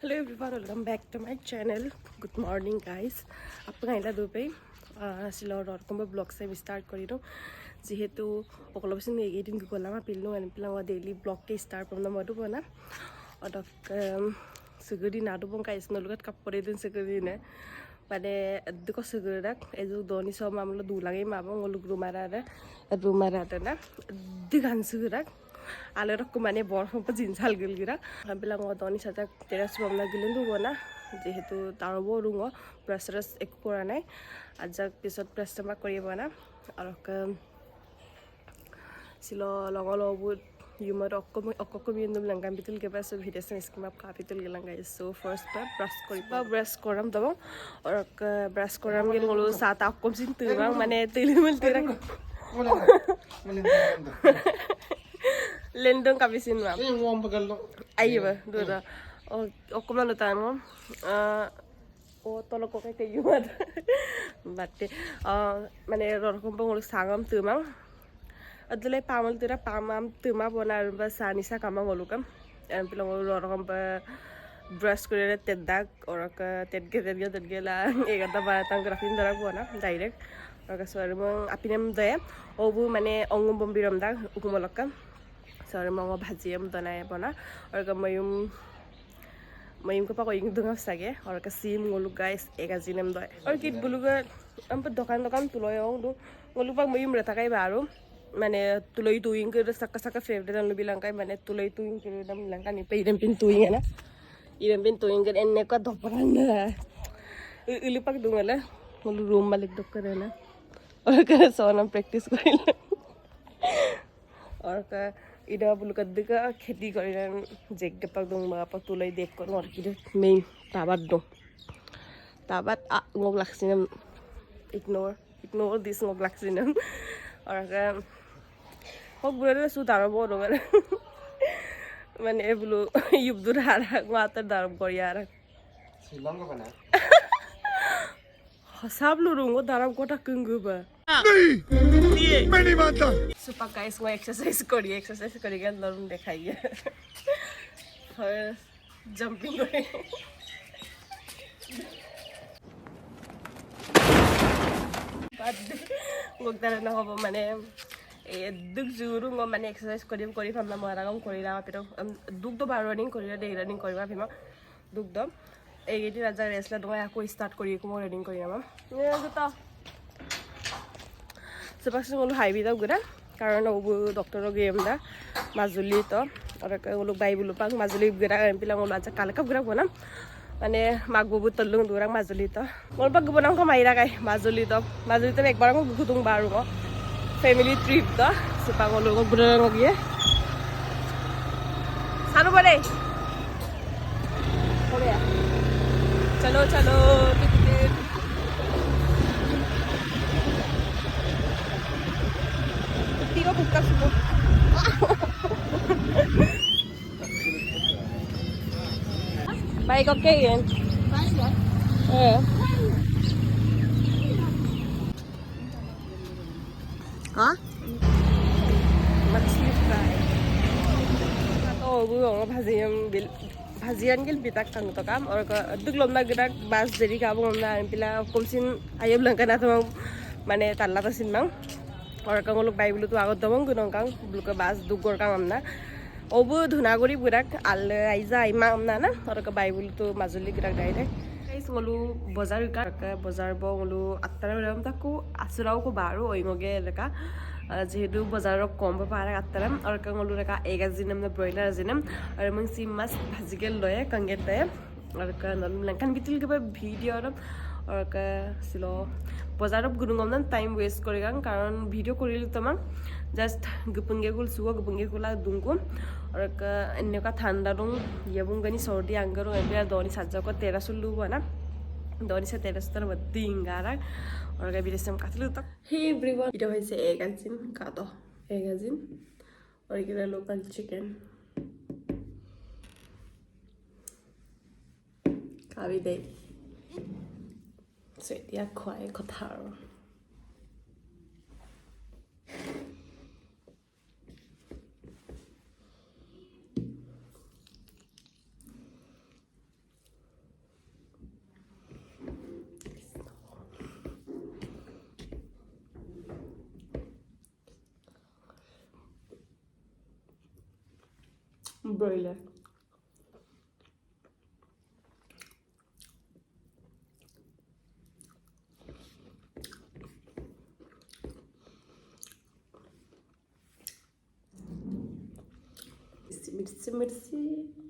Hello everyone, welcome back to my channel. Good morning guys. आपका इला दो पे सिलौर और कुंभ ब्लॉग से भी स्टार्ट करी दो जिहेतु ओकलो बसिन एक दिन को लामा पिल्लो एन पिलावा डेली ब्लॉग के स्टार्ट करना मधु बना और सुगुरी नादु बंग का इसमें लोग कपड़े दिन सुगुरी ने pada duko segurak eju doni so mamlo dulangi mabong ngoluk rumara na digan segurak ale rok mane bor hom jinsal gilgira bilang doni sajak teras bomna gilendu bona jehetu tarobo rungo pressures ek kora nai ajak pisot pressama koribo na arok silo logolobu humor okko mindum langam bitul ke pas video se skim up capital gelang guys so first brush koram dabo or brush koram gel ngolo sata okkom sin tuang mane tilimul tira lendong kabisin ma ayo do da okkom lo tamo o tolo ko ke yumad batte mane rorkom ngolo sangam tumang adulai pamal tira pamam tuma bonar ba sanisa kamang olukam en pilang rorokam ba brush kore tedak oraka tedgela egata ba tang grafin dara bona direct oraka sore mong apinem daya obu mane ongum bombiram da ukumolakam sore mong bhajiam donai bona oraka mayum ko pa ko ing dunga sage oraka sim ngolu guys egazinem doy or kit buluga ampa dokan tuloy ong do ngolu pa mayum retakai baru mane tuloi tuing ke saka favorite dan lebih langkai mane tuloi tuing ke dam langkai ni pe idem pin tuing na idem pin tuing ke enne ka doparan na ilipak dungala mulu room malik dokkare na और का Sonam practice करिला और का Ida bull का दिका खेती करिला जेक के पक दूंगा पक तुलाई देख कर और किदे main ताबात ngok laksinam ignore this ngok laksinam और का hok bure su daro bodo mane mane ebulu yubdur hara matar daram koriara silonga bana sablu rungo daram kota kunguba नहीं मैं नहीं मानता सुपर गाइस वो एक्सरसाइज करिए के लरुन देखाइए और जंपिंग करे बाद गोगदार न होबो माने दुख जुरु ngo mane exercise kori famla maragam korila pero duk do bar running korila day running koriba phima duk do egeti raja resla do ya ko start kori ko running kori ama ne guta sepaksi ngolu highway da gura karon obu doctor game da majuli to ora ka ngolu bai bulu pang majuli gura pila ngolu aja kalka gura bonam mane magbobu tolung durang majuli to ngol pag bonam ko maira kai majuli to ekbar ko gutung baru ko family trip da sepang ngolu ko gura ngogie sanu bare हो गया चलो ticket तीनों book कर सुनो bike okay हैं हाँ मछली fry तो वो भाजियान gil bitak tang to kam or ka duglom na gidak bas jeri ka bom na pila komsin ayeb langkana to mane talla ta sin mang or ka ngoluk bai bulu to agot domong gunong kang bulu ka bas dugor kang amna obu dhunagori burak al aiza ima amna na or ka bai bulu to majuli gidak dai guys ngolu bazar bo ngolu attara ram takku asurau ko baru oingoge leka जेहेतु बाजारों कम पारा आत्तरम और कंगलू रखा एक जिनम न broiler जिनम और मंग सी मस भाजी के लोये कंगेट दे और का लंकन बिटिल के वीडियो और का सिलो बाजारों गुरुंगम न टाइम वेस्ट करेगा कारण वीडियो करिल तमाम जस्ट गुपुंगे गुल सुवा गुपुंगे गुला दुंगो और का अन्य का ठंडा रुंग ये बुंगनी सर्दी अंगरो एबिया दोनी साजा को तेरा सुल्लू बना दोनी से तेरा सुतर बद्दी इंगारा और का वीडियो से काटलू तक हे एवरीवन वीडियो है से एक अंजिन काटो एक अंजिन और ये लोकल चिकन कावी दे से दिया खोए कोथारो böyle. Mersi.